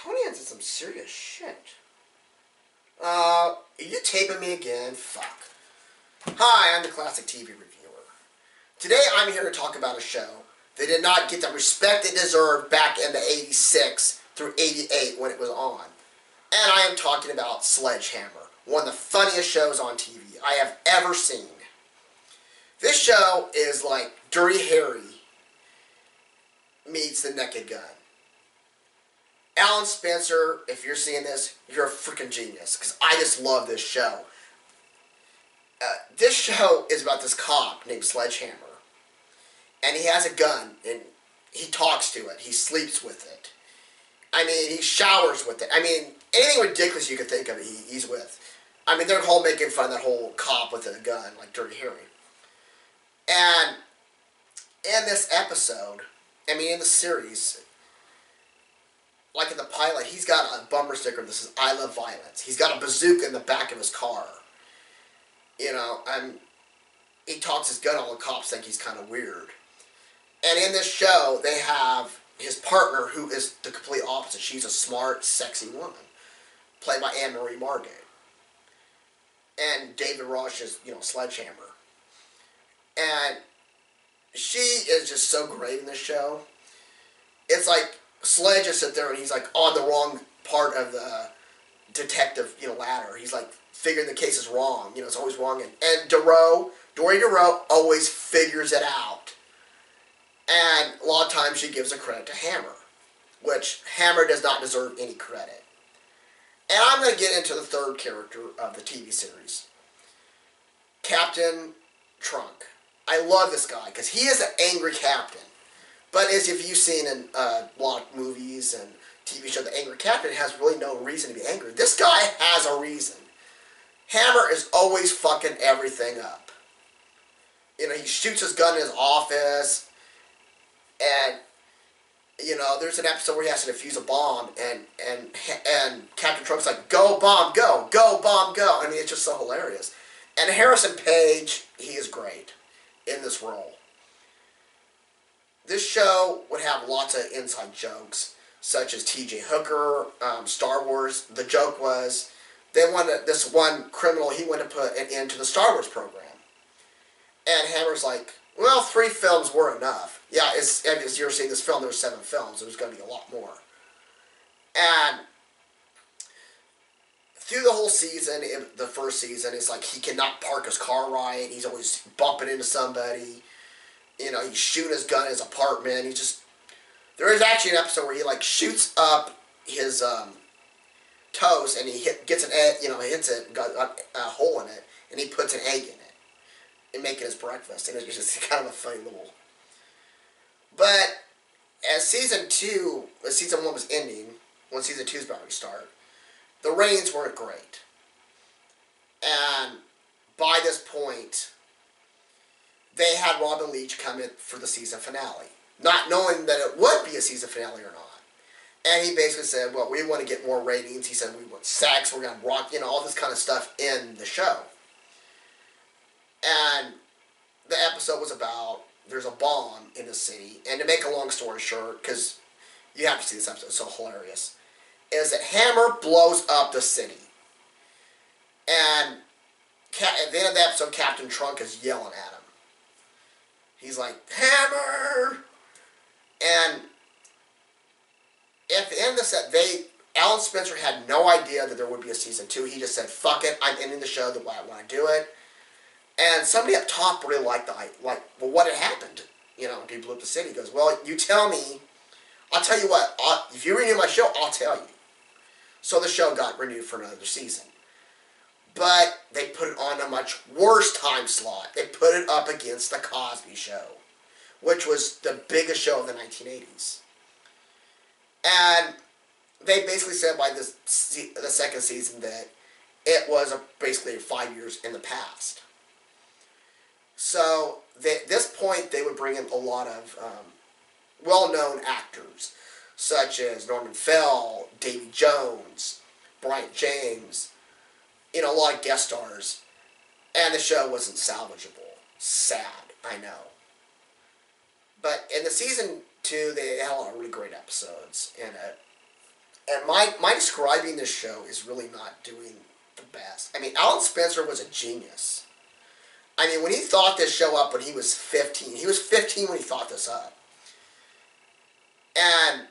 Coneheads is some serious shit. Are you taping me again? Fuck. Hi, I'm the Classic TV Reviewer. Today I'm here to talk about a show that did not get the respect it deserved back in the 86 through 88 when it was on. And I am talking about Sledge Hammer, one of the funniest shows on TV I have ever seen. This show is like Dirty Harry meets The Naked Gun. Alan Spencer, if you're seeing this, you're a freaking genius, because I just love this show. This show is about this cop named Sledge Hammer. And he has a gun, and he talks to it. He sleeps with it. I mean, he showers with it. I mean, anything ridiculous you could think of, he's with. I mean, they're all making fun of that whole cop with a gun, like Dirty Harry. And in this episode, I mean, in the series, like in the pilot, he's got a bumper sticker that says, "I love violence." He's got a bazooka in the back of his car. You know, and he talks his gun, all the cops think he's kind of weird. And in this show, they have his partner, who is the complete opposite. She's a smart, sexy woman, played by Anne-Marie Margot. And David Rush is, Sledgehammer. And she is just so great in this show. It's like Sledge just sit there and he's like on the wrong part of the detective, ladder. He's like figuring the case is wrong. It's always wrong. And Dory DeRoe always figures it out. And a lot of times she gives the credit to Hammer, which Hammer does not deserve any credit. And I'm going to get into the third character of the TV series, Captain Trunk. I love this guy because he is an angry captain. But as if you've seen in a lot of movies and TV shows, the angry captain has really no reason to be angry. This guy has a reason. Hammer is always fucking everything up. He shoots his gun in his office. And, there's an episode where he has to defuse a bomb. And Captain Trunk's like, "Go, bomb, go. Go, bomb, go." I mean, it's just so hilarious. And Harrison Page, he is great in this role. This show would have lots of inside jokes, such as T.J. Hooker, Star Wars. The joke was, they wanted this one criminal, he wanted to put it into the Star Wars program. And Hammer's like, well, 3 films were enough. Yeah, as you're seeing this film, there were 7 films. There's going to be a lot more. And through the whole season, the first season, it's like he cannot park his car right. He's always bumping into somebody. He's shooting his gun in his apartment. There is actually an episode where he shoots up his toast and he gets an egg, hits it, got a hole in it, and he puts an egg in it and making his breakfast. And it's just kind of a funny little. But as season 1 was ending, when season 2 is about to start, the ratings weren't great. And by this point, they had Robin Leach come in for the season finale, not knowing that it would be a season finale or not. And he basically said, well, we want to get more ratings. He said, we want sex, we're going to rock, all this kind of stuff in the show. And the episode was about, there's a bomb in the city. And to make a long story short, because you have to see this episode, it's so hilarious, is that Hammer blows up the city. And at the end of the episode, Captain Trunk is yelling at him. He's like, "Hammer!" And at the end of the set, Alan Spencer had no idea that there would be a season 2. He just said, "Fuck it, I'm ending the show the way I want to do it." And somebody up top really liked well, what had happened? He blew up the city. He goes, "Well, you tell me. I'll tell you what. If you renew my show, I'll tell you." So the show got renewed for another season. But they put it on a much worse time slot. They put it up against The Cosby Show, which was the biggest show of the 1980s. And they basically said by the second season that it was basically 5 years in the past. So at this point, they would bring in a lot of well-known actors, such as Norman Fell, Davy Jones, Bryant James, a lot of guest stars. And the show wasn't salvageable. Sad, I know. But in the season 2, they had a lot of really great episodes in it. And my describing this show is really not doing the best. I mean, Alan Spencer was a genius. I mean, when he thought this show up when he was 15, he was 15 when he thought this up. And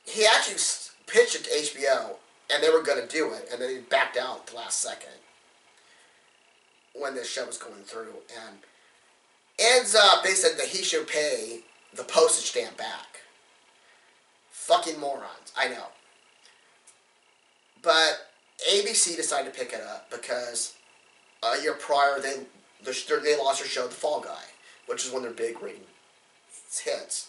he actually pitched it to HBO, and they were going to do it, and then he backed out at the last second when this show was going through. And ends up, they said that he should pay the postage stamp back. Fucking morons, I know. But ABC decided to pick it up because a year prior they lost their show, The Fall Guy, which is one of their big rating hits.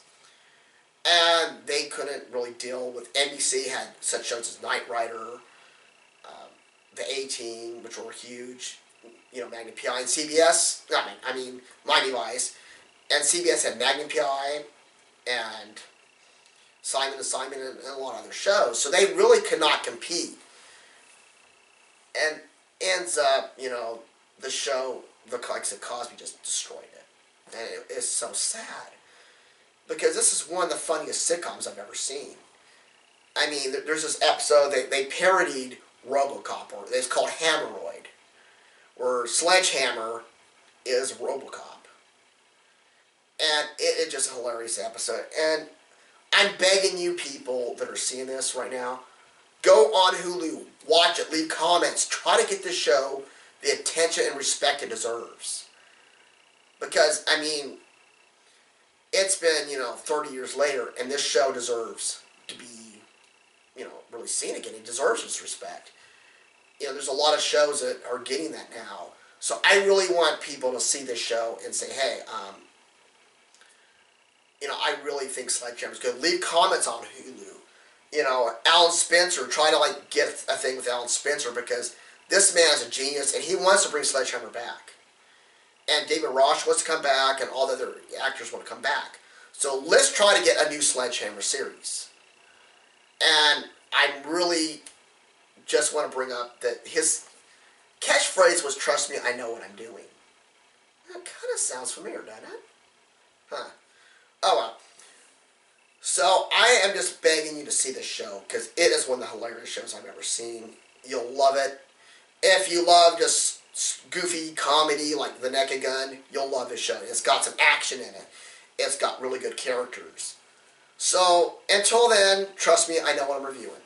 And they couldn't really deal with, NBC had such shows as Knight Rider, The A-Team, which were huge, you know, Magnum P.I., and CBS, I mean, Miami Vice, and CBS had Magnum P.I., and Simon and Simon, and a lot of other shows, so they really could not compete. And ends up, you know, the show, like I said, Cosby just destroyed it. And it is so sad. Because this is one of the funniest sitcoms I've ever seen. I mean, there's this episode, they parodied RoboCop, or it's called Hammeroid, where Sledge Hammer is RoboCop. And it's just a hilarious episode. And I'm begging you people that are seeing this right now, go on Hulu, watch it, leave comments, try to get this show the attention and respect it deserves. Because, I mean, it's been, you know, 30 years later, and this show deserves to be, you know, really seen again. It deserves its respect. You know, there's a lot of shows that are getting that now. So I really want people to see this show and say, hey, you know, I really think Sledge Hammer's good. Leave comments on Hulu. You know, Alan Spencer, try to, like, get a thing with Alan Spencer, because this man is a genius, and he wants to bring Sledge Hammer back. And David Rosh wants to come back, and all the other actors want to come back. So let's try to get a new Sledge Hammer series. And I really just want to bring up that his catchphrase was, "Trust me, I know what I'm doing." That kind of sounds familiar, doesn't it? Huh. Oh well. So I am just begging you to see this show, because it is one of the hilarious shows I've ever seen. You'll love it. If you love just goofy comedy like The Naked Gun, you'll love this show. It's got some action in it. It's got really good characters. So, until then, trust me, I know what I'm reviewing.